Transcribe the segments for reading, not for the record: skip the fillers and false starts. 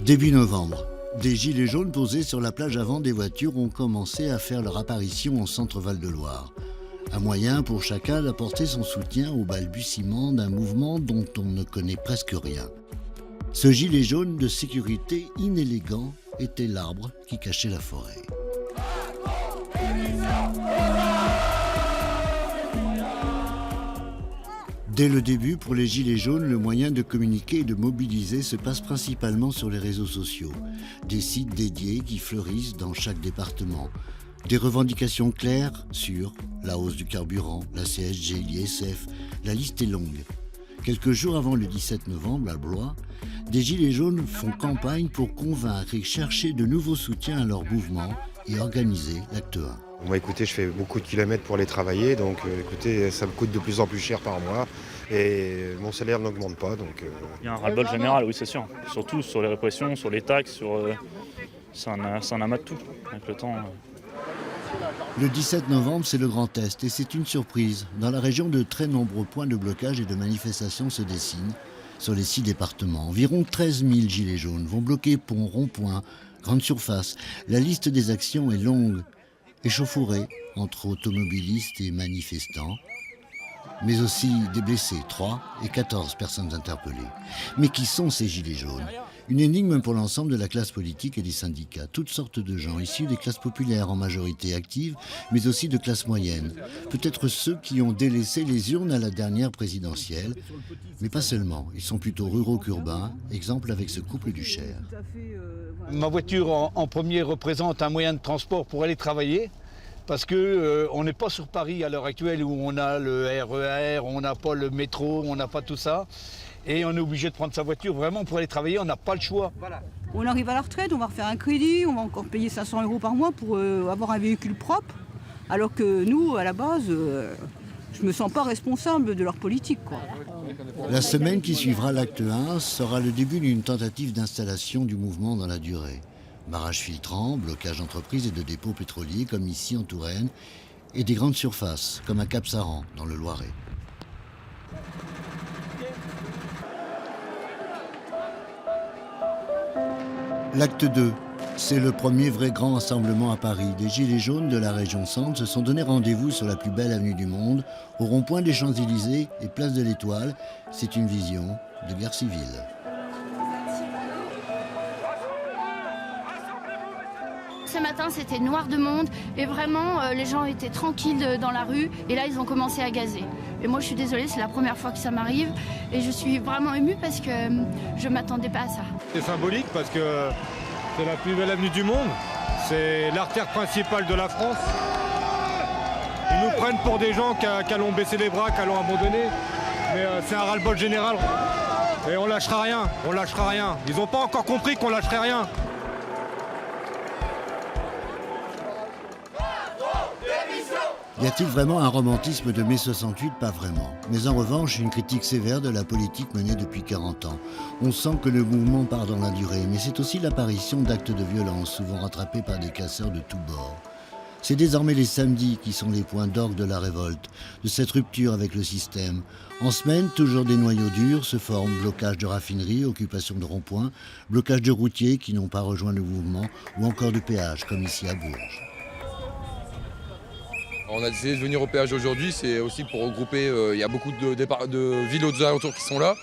Début novembre, des gilets jaunes posés sur la plage avant des voitures ont commencé à faire leur apparition au centre Val-de-Loire. Un moyen pour chacun d'apporter son soutien au balbutiement d'un mouvement dont on ne connaît presque rien. Ce gilet jaune de sécurité inélégant était l'arbre qui cachait la forêt. Dès le début, pour les Gilets jaunes, le moyen de communiquer et de mobiliser se passe principalement sur les réseaux sociaux. Des sites dédiés qui fleurissent dans chaque département. Des revendications claires sur la hausse du carburant, la CSG, l'ISF, la liste est longue. Quelques jours avant le 17 novembre, à Blois, des Gilets jaunes font campagne pour convaincre et chercher de nouveaux soutiens à leur mouvement et organiser l'acte 1. Moi, écoutez, je fais beaucoup de kilomètres pour aller travailler, donc écoutez, ça me coûte de plus en plus cher par mois et mon salaire n'augmente pas. Donc, Il y a un ras-le-bol général, oui, c'est sûr. Surtout sur les répressions, sur les taxes, c'est un amas de tout avec le temps. Le 17 novembre, c'est le Grand Est et c'est une surprise. Dans la région, de très nombreux points de blocage et de manifestation se dessinent sur les 6 départements. Environ 13 000 gilets jaunes vont bloquer ponts, ronds-points, grandes surfaces. La liste des actions est longue. Échauffourée entre automobilistes et manifestants, mais aussi des blessés, 3 et 14 personnes interpellées. Mais qui sont ces gilets jaunes ? Une énigme pour l'ensemble de la classe politique et des syndicats. Toutes sortes de gens issus des classes populaires en majorité actives, mais aussi de classes moyennes. Peut-être ceux qui ont délaissé les urnes à la dernière présidentielle, mais pas seulement. Ils sont plutôt ruraux qu'urbains, exemple avec ce couple du Cher. Ma voiture en premier représente un moyen de transport pour aller travailler. Parce qu'on n'est pas sur Paris à l'heure actuelle où on a le RER, on n'a pas le métro, on n'a pas tout ça. Et on est obligé de prendre sa voiture vraiment pour aller travailler, on n'a pas le choix. Voilà. On arrive à la retraite, on va refaire un crédit, on va encore payer 500 € par mois pour avoir un véhicule propre. Alors que nous, à la base, je ne me sens pas responsable de leur politique, quoi. La semaine qui suivra l'acte 1 sera le début d'une tentative d'installation du mouvement dans la durée. Barrages filtrants, blocage d'entreprises et de dépôts pétroliers comme ici en Touraine et des grandes surfaces comme à Cap-Saran dans le Loiret. L'acte 2, c'est le premier vrai grand rassemblement à Paris. Des gilets jaunes de la région centre se sont donné rendez-vous sur la plus belle avenue du monde, au rond-point des Champs-Élysées et place de l'Étoile. C'est une vision de guerre civile. Ce matin, c'était noir de monde et vraiment, les gens étaient tranquilles dans la rue et là, ils ont commencé à gazer. Et moi, je suis désolée, c'est la première fois que ça m'arrive et je suis vraiment émue parce que je ne m'attendais pas à ça. C'est symbolique parce que c'est la plus belle avenue du monde, c'est l'artère principale de la France. Ils nous prennent pour des gens qui allons baisser les bras, qui allons abandonner, mais c'est un ras-le-bol général. Et on lâchera rien, on lâchera rien. Ils n'ont pas encore compris qu'on lâcherait rien. Y a-t-il vraiment un romantisme de mai 68 ? Pas vraiment. Mais en revanche, une critique sévère de la politique menée depuis 40 ans. On sent que le mouvement part dans la durée, mais c'est aussi l'apparition d'actes de violence, souvent rattrapés par des casseurs de tous bords. C'est désormais les samedis qui sont les points d'orgue de la révolte, de cette rupture avec le système. En semaine, toujours des noyaux durs se forment, blocage de raffineries, occupation de ronds-points, blocage de routiers qui n'ont pas rejoint le mouvement, ou encore de péages, comme ici à Bourges. On a décidé de venir au péage aujourd'hui, c'est aussi pour regrouper, il y a beaucoup de villes aux alentours qui sont là,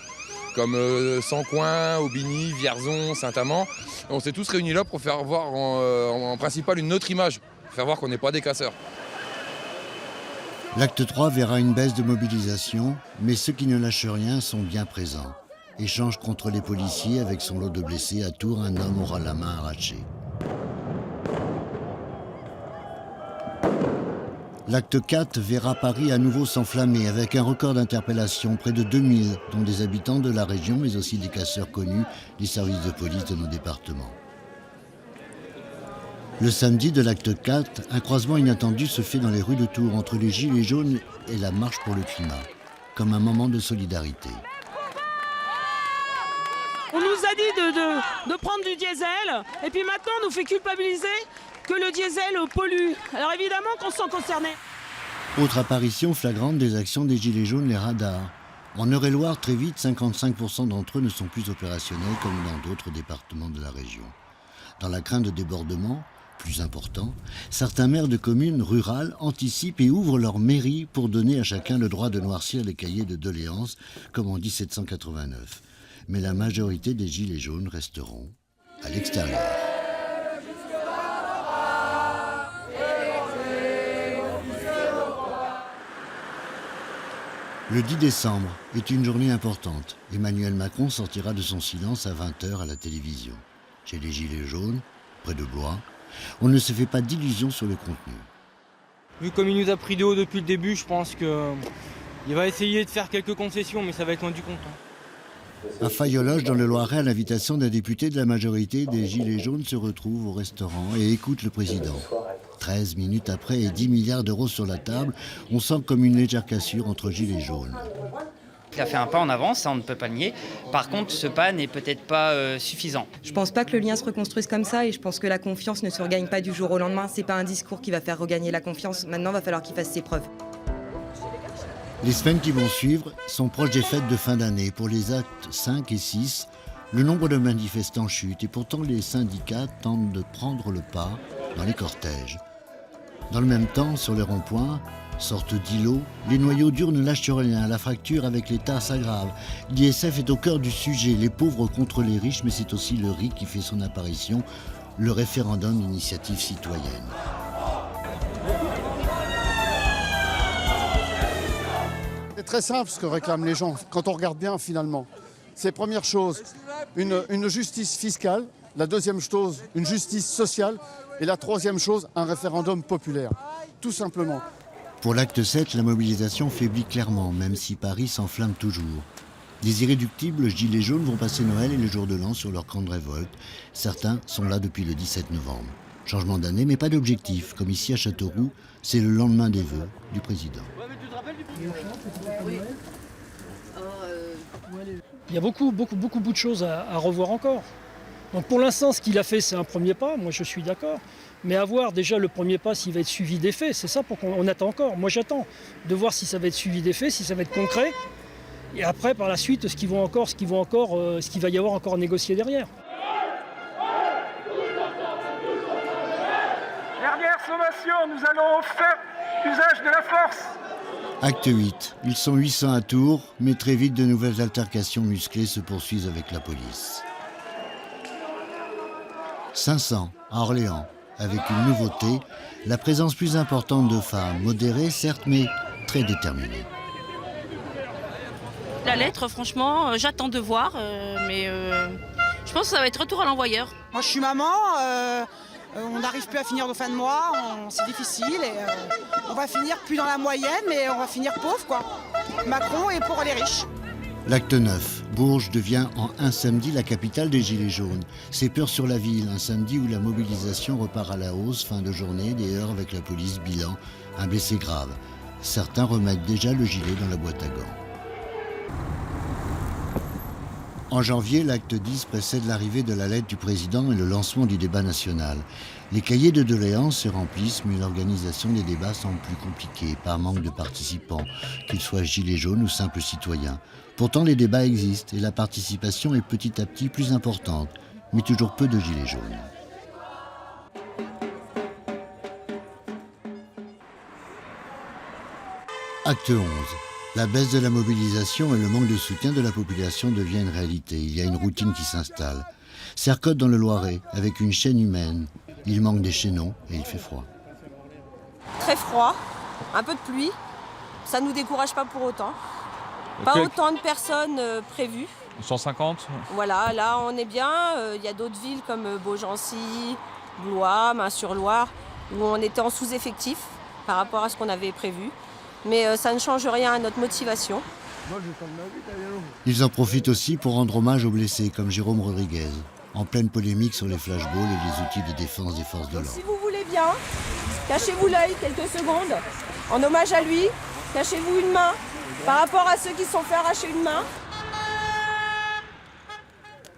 comme Sancoin, Aubigny, Vierzon, Saint-Amand. On s'est tous réunis là pour faire voir en principal une autre image, faire voir qu'on n'est pas des casseurs. L'acte 3 verra une baisse de mobilisation, mais ceux qui ne lâchent rien sont bien présents. Échange contre les policiers avec son lot de blessés à Tours, un homme aura la main arrachée. L'acte 4 verra Paris à nouveau s'enflammer avec un record d'interpellations, près de 2000, dont des habitants de la région, mais aussi des casseurs connus des services de police de nos départements. Le samedi de l'acte 4, un croisement inattendu se fait dans les rues de Tours entre les Gilets jaunes et la Marche pour le climat, comme un moment de solidarité. On nous a dit de prendre du diesel, et puis maintenant on nous fait culpabiliser que le diesel pollue. Alors évidemment qu'on se sent concerné. Autre apparition flagrante des actions des Gilets jaunes, les radars. En Eure-et-Loire, très vite, 55% d'entre eux ne sont plus opérationnels comme dans d'autres départements de la région. Dans la crainte de débordement, plus important, certains maires de communes rurales anticipent et ouvrent leur mairie pour donner à chacun le droit de noircir les cahiers de doléances, comme en 1789. Mais la majorité des gilets jaunes resteront à l'extérieur. Le 10 décembre est une journée importante. Emmanuel Macron sortira de son silence à 20h à la télévision. Chez les Gilets jaunes, près de Blois, on ne se fait pas d'illusions sur le contenu. Vu comme il nous a pris de haut depuis le début, je pense qu'il va essayer de faire quelques concessions, mais ça va être loin du compte. À Fayologe, dans le Loiret, à l'invitation d'un député de la majorité, des Gilets jaunes se retrouvent au restaurant et écoutent le président. 13 minutes après et 10 milliards d'euros sur la table, on sent comme une légère cassure entre Gilets jaunes. Il a fait un pas en avant, ça on ne peut pas le nier. Par contre, ce pas n'est peut-être pas suffisant. Je ne pense pas que le lien se reconstruise comme ça et je pense que la confiance ne se regagne pas du jour au lendemain. Ce n'est pas un discours qui va faire regagner la confiance. Maintenant, il va falloir qu'il fasse ses preuves. Les semaines qui vont suivre sont proches des fêtes de fin d'année. Pour les actes 5 et 6, le nombre de manifestants chute et pourtant les syndicats tentent de prendre le pas dans les cortèges. Dans le même temps, sur les ronds-points, sorte d'îlots, les noyaux durs ne lâchent rien, la fracture avec l'État s'aggrave. L'ISF est au cœur du sujet, les pauvres contre les riches, mais c'est aussi le RIC qui fait son apparition, le référendum d'initiative citoyenne. C'est très simple ce que réclament les gens, quand on regarde bien finalement. C'est première chose, une justice fiscale, la deuxième chose, une justice sociale, et la troisième chose, un référendum populaire, tout simplement. Pour l'acte 7, la mobilisation faiblit clairement, même si Paris s'enflamme toujours. Les irréductibles gilets jaunes vont passer Noël et le jour de l'an sur leur camp de révolte. Certains sont là depuis le 17 novembre. Changement d'année, mais pas d'objectif. Comme ici à Châteauroux, c'est le lendemain des vœux du président. Il y a beaucoup de choses à revoir encore. Donc pour l'instant, ce qu'il a fait, c'est un premier pas. Moi, je suis d'accord. Mais à voir déjà le premier pas, s'il va être suivi d'effets. C'est ça qu'on attend encore. Moi, j'attends de voir si ça va être suivi d'effets, si ça va être concret. Et après, par la suite, ce qu'il va y avoir encore à négocier derrière. Dernière sommation, nous allons faire usage de la force. Acte 8. Ils sont 800 à Tours, mais très vite de nouvelles altercations musclées se poursuivent avec la police. 500 à Orléans, avec une nouveauté, la présence plus importante de femmes, modérées certes, mais très déterminées. La lettre, franchement, j'attends de voir, mais je pense que ça va être retour à l'envoyeur. Moi, je suis maman, on n'arrive plus à finir nos fins de mois, c'est difficile et on va finir plus dans la moyenne, mais on va finir pauvre, quoi. Macron est pour les riches. L'acte 9. Bourges devient en un samedi la capitale des Gilets jaunes. C'est peur sur la ville, un samedi où la mobilisation repart à la hausse, fin de journée, des heurts avec la police, bilan, un blessé grave. Certains remettent déjà le gilet dans la boîte à gants. En janvier, l'acte 10 précède l'arrivée de la lettre du président et le lancement du débat national. Les cahiers de doléances se remplissent, mais l'organisation des débats semble plus compliquée, par manque de participants, qu'ils soient gilets jaunes ou simples citoyens. Pourtant, les débats existent et la participation est petit à petit plus importante, mais toujours peu de gilets jaunes. Acte 11. La baisse de la mobilisation et le manque de soutien de la population devient une réalité. Il y a une routine qui s'installe. Sercotte dans le Loiret, avec une chaîne humaine. Il manque des chaînons et il fait froid. Très froid, un peu de pluie. Ça ne nous décourage pas pour autant. Pas autant de personnes prévues. 150 ? Voilà, là on est bien. Il y a d'autres villes comme Beaugency, Blois, Main-sur-Loire, où on était en sous-effectif par rapport à ce qu'on avait prévu. Mais ça ne change rien à notre motivation. Ils en profitent aussi pour rendre hommage aux blessés, comme Jérôme Rodriguez, en pleine polémique sur les flashballs et les outils de défense des forces de l'ordre. Si vous voulez bien, cachez-vous l'œil quelques secondes. En hommage à lui, cachez-vous une main. Par rapport à ceux qui se sont fait arracher une main.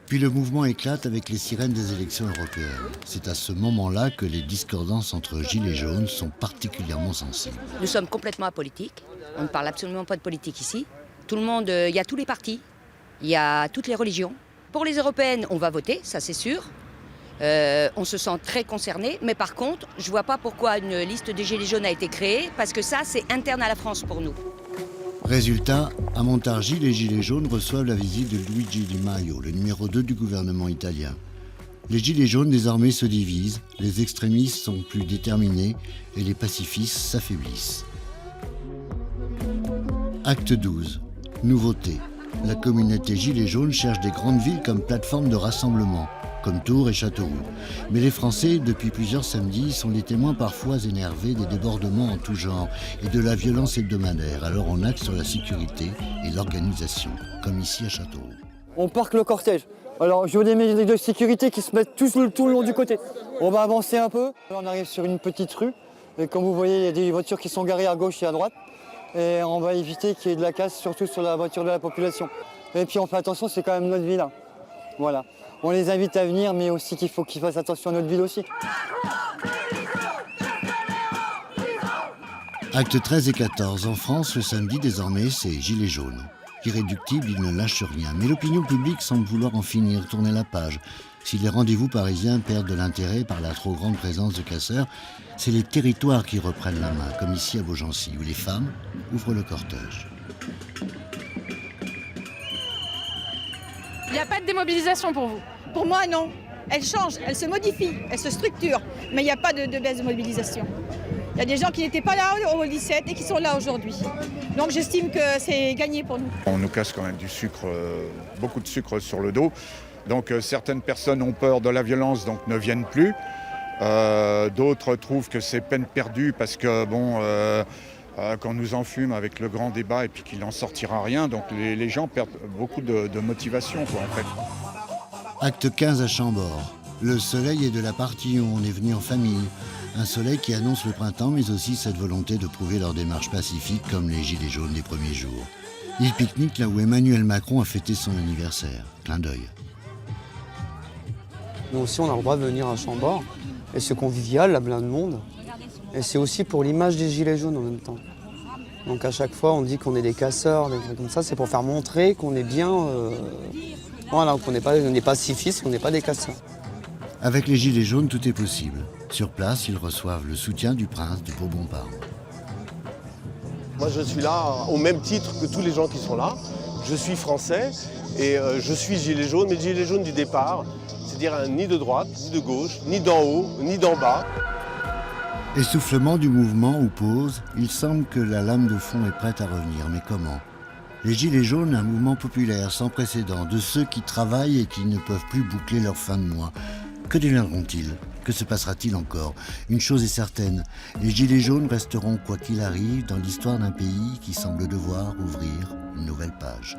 Puis le mouvement éclate avec les sirènes des élections européennes. C'est à ce moment-là que les discordances entre gilets jaunes sont particulièrement sensibles. Nous sommes complètement apolitiques. On ne parle absolument pas de politique ici. Tout le monde, il y a tous les partis, il y a toutes les religions. Pour les européennes, on va voter, ça c'est sûr. On se sent très concerné, mais par contre, je ne vois pas pourquoi une liste des Gilets jaunes a été créée, parce que ça, c'est interne à la France pour nous. Résultat, à Montargis, les Gilets jaunes reçoivent la visite de Luigi Di Maio, le numéro 2 du gouvernement italien. Les Gilets jaunes désormais se divisent, les extrémistes sont plus déterminés et les pacifistes s'affaiblissent. Acte 12. Nouveauté. La communauté Gilets jaunes cherche des grandes villes comme plateforme de rassemblement, comme Tours et Châteauroux. Mais les Français, depuis plusieurs samedis, sont les témoins parfois énervés des débordements en tout genre et de la violence hebdomadaire. Alors on axe sur la sécurité et l'organisation, comme ici à Châteauroux. On parque le cortège. Alors je vois des médecins de sécurité qui se mettent tous tout le long du côté. On va avancer un peu. On arrive sur une petite rue. Et comme vous voyez, il y a des voitures qui sont garées à gauche et à droite. Et on va éviter qu'il y ait de la casse, surtout sur la voiture de la population. Et puis on fait attention, c'est quand même notre ville. Voilà. On les invite à venir, mais aussi qu'il faut qu'ils fassent attention à notre ville aussi. Actes 13 et 14. En France, le samedi, désormais, c'est Gilets jaunes. Irréductibles, ils ne lâchent rien. Mais l'opinion publique semble vouloir en finir, tourner la page. Si les rendez-vous parisiens perdent de l'intérêt par la trop grande présence de casseurs, c'est les territoires qui reprennent la main, comme ici à Beaugency, où les femmes ouvrent le cortège. Il n'y a pas de démobilisation pour vous? Pour moi, non. Elle change, elle se modifie, elle se structure, mais il n'y a pas de baisse de mobilisation. Il y a des gens qui n'étaient pas là au 17 et qui sont là aujourd'hui. Donc j'estime que c'est gagné pour nous. On nous casse quand même du sucre, beaucoup de sucre sur le dos. Donc certaines personnes ont peur de la violence, donc ne viennent plus. D'autres trouvent que c'est peine perdue parce que qu'on nous enfume avec le grand débat et puis qu'il n'en sortira rien. Donc les gens perdent beaucoup de motivation, quoi, en fait. Acte 15 à Chambord. Le soleil est de la partie où on est venu en famille. Un soleil qui annonce le printemps, mais aussi cette volonté de prouver leur démarche pacifique comme les Gilets jaunes des premiers jours. Ils pique-niquent là où Emmanuel Macron a fêté son anniversaire. Clin d'œil. Nous aussi, on a le droit de venir à Chambord. Et c'est convivial, il y a plein de monde. Et c'est aussi pour l'image des Gilets jaunes en même temps. Donc à chaque fois, on dit qu'on est des casseurs, des trucs comme ça. C'est pour faire montrer qu'on est bien... Voilà, qu'on n'est pas pacifistes, qu'on n'est pas des casseurs. Avec les Gilets jaunes, tout est possible. Sur place, ils reçoivent le soutien du prince de Bourbon-Parme. Moi, je suis là au même titre que tous les gens qui sont là. Je suis français et je suis gilet jaune, mais gilet jaune du départ. C'est-à-dire ni de droite, ni de gauche, ni d'en haut, ni d'en bas. Essoufflement du mouvement ou pause, il semble que la lame de fond est prête à revenir. Mais comment ? Les Gilets jaunes, un mouvement populaire sans précédent, de ceux qui travaillent et qui ne peuvent plus boucler leur fin de mois. Que deviendront-ils ? Que se passera-t-il encore ? Une chose est certaine, les Gilets jaunes resteront, quoi qu'il arrive, dans l'histoire d'un pays qui semble devoir ouvrir une nouvelle page.